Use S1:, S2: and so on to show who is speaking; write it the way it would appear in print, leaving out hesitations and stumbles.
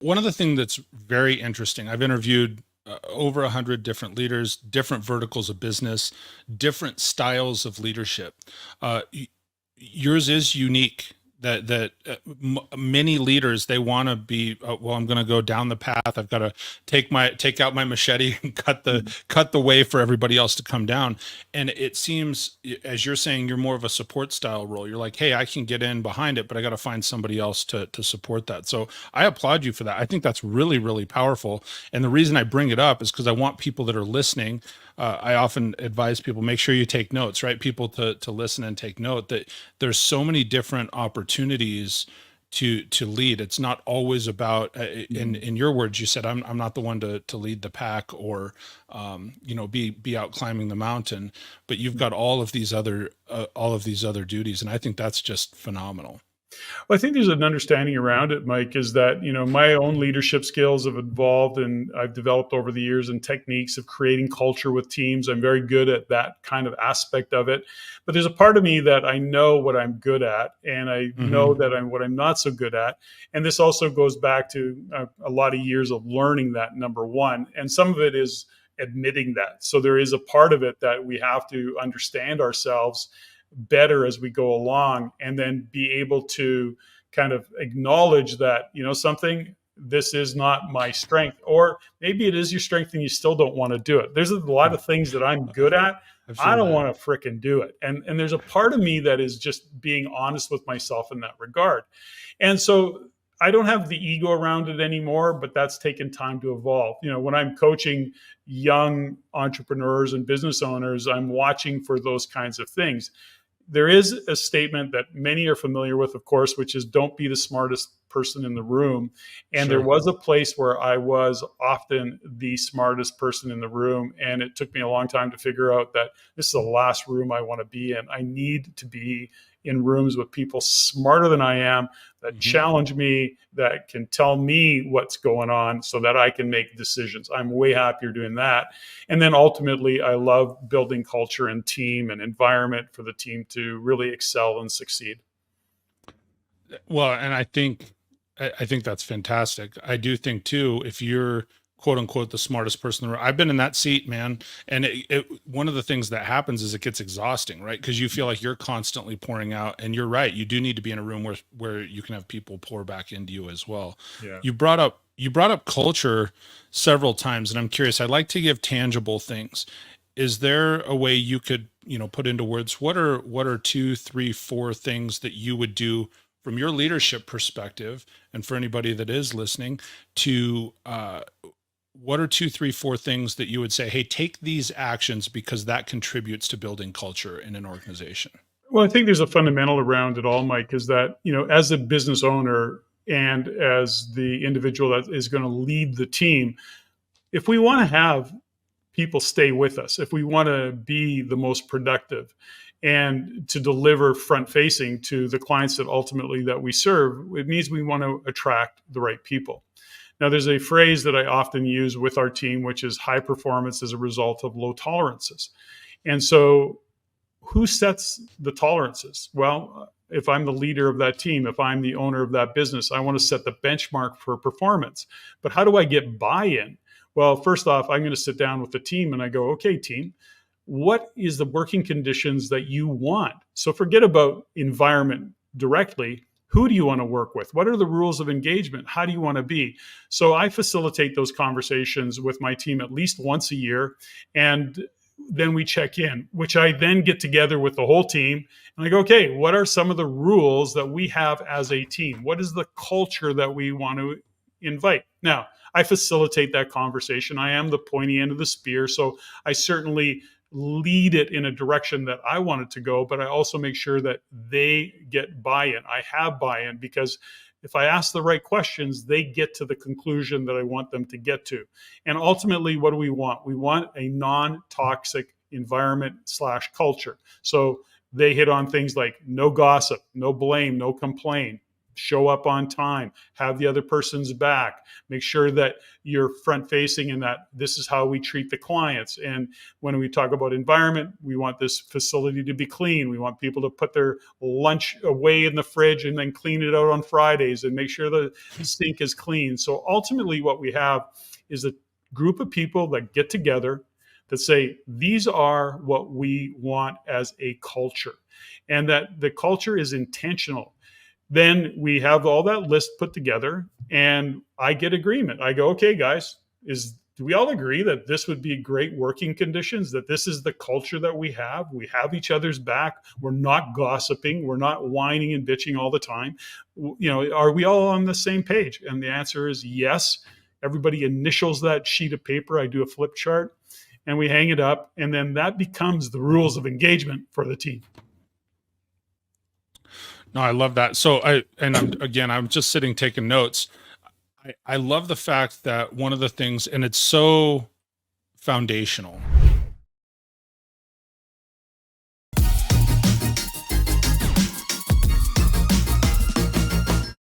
S1: One of the things that's very interesting, I've interviewed over 100 different leaders, different verticals of business, different styles of leadership. Uh, Yours is unique. Many leaders, they want to be, well, I'm going to go down the path. I've got to take out my machete and cut the way for everybody else to come down. And it seems, as you're saying, you're more of a support style role. You're like, hey, I can get in behind it, but I got to find somebody else to support that. So I applaud you for that. I think that's really, really powerful. And the reason I bring it up is because I want people that are listening. I often advise people, make sure you take notes, right? People to listen and take note that there's so many different opportunities to lead. It's not always about, in your words, you said, I'm not the one to lead the pack or, be out climbing the mountain, but you've got all of these other duties. And I think that's just phenomenal.
S2: Well, I think there's an understanding around it, Mike, is that, my own leadership skills have evolved and I've developed over the years and techniques of creating culture with teams. I'm very good at that kind of aspect of it. But there's a part of me that I know what I'm good at and I know
S1: Mm-hmm.
S2: that I'm what I'm not so good at. And this also goes back to a lot of years of learning that, number one. And some of it is admitting that. So there is a part of it that we have to understand ourselves better as we go along and then be able to kind of acknowledge that, something, this is not my strength, or maybe it is your strength and you still don't want to do it. There's a lot of things that I'm good at.
S1: I've
S2: I
S1: seen
S2: don't
S1: that.
S2: want to fricking do it. And there's a part of me that is just being honest with myself in that regard. And so I don't have the ego around it anymore, but that's taken time to evolve. When I'm coaching young entrepreneurs and business owners, I'm watching for those kinds of things. There is a statement that many are familiar with, of course, which is don't be the smartest person in the room. And there
S1: Sure.
S2: was a place where I was often the smartest person in the room. And it took me a long time to figure out that this is the last room I want to be in. I need to be in rooms with people smarter than I am, that
S1: Mm-hmm.
S2: challenge me, that can tell me what's going on so that I can make decisions. I'm way happier doing that. And then ultimately, I love building culture and team and environment for the team to really excel and succeed.
S1: Well, and I think that's fantastic. I do think too, if you're quote unquote the smartest person in the room, I've been in that seat, man. And one of the things that happens is it gets exhausting, right? Because you feel like you're constantly pouring out, and you're right. You do need to be in a room where you can have people pour back into you as well.
S2: Yeah.
S1: You brought up culture several times, and I'm curious. I'd like to give tangible things. Is there a way you could, put into words what are two, three, four things that you would do from your leadership perspective, and for anybody that is listening, to what are two, three, four things that you would say, hey, take these actions because that contributes to building culture in an organization?
S2: Well, I think there's a fundamental around it all, Mike, is that, as a business owner and as the individual that is going to lead the team, if we want to have people stay with us, if we want to be the most productive and to deliver front facing to the clients that ultimately that we serve, it means we want to attract the right people. Now, there's a phrase that I often use with our team, which is high performance as a result of low tolerances. And so who sets the tolerances? Well, if I'm the leader of that team, if I'm the owner of that business, I want to set the benchmark for performance. But how do I get buy-in? Well, first off, I'm going to sit down with the team and I go, okay, team, what is the working conditions that you want? So forget about environment directly. Who do you want to work with? What are the rules of engagement? How do you want to be? So I facilitate those conversations with my team at least once a year. And then we check in, which I then get together with the whole team and I go, okay, what are some of the rules that we have as a team? What is the culture that we want to invite? Now, I facilitate that conversation. I am the pointy end of the spear. So I certainly lead it in a direction that I want it to go, but I also make sure that they get buy-in. I have buy-in because if I ask the right questions, they get to the conclusion that I want them to get to. And ultimately, what do we want? We want a non-toxic environment slash culture. So they hit on things like no gossip, no blame, no complain, show up on time, have the other person's back, make sure that you're front facing and that this is how we treat the clients. And when we talk about environment, we want this facility to be clean. We want people to put their lunch away in the fridge and then clean it out on Fridays and make sure the sink is clean. So ultimately what we have is a group of people that get together that say, these are what we want as a culture, and that the culture is intentional. Then we have all that list put together and I get agreement. I go, okay, guys, do we all agree that this would be great working conditions, that this is the culture that we have each other's back, we're not gossiping, we're not whining and bitching all the time, are we all on the same page? And the answer is yes. Everybody initials that sheet of paper. I do a flip chart and we hang it up, and then that becomes the rules of engagement for the team.
S1: No, I love that. So I'm just sitting taking notes. I love the fact that one of the things, and it's so foundational,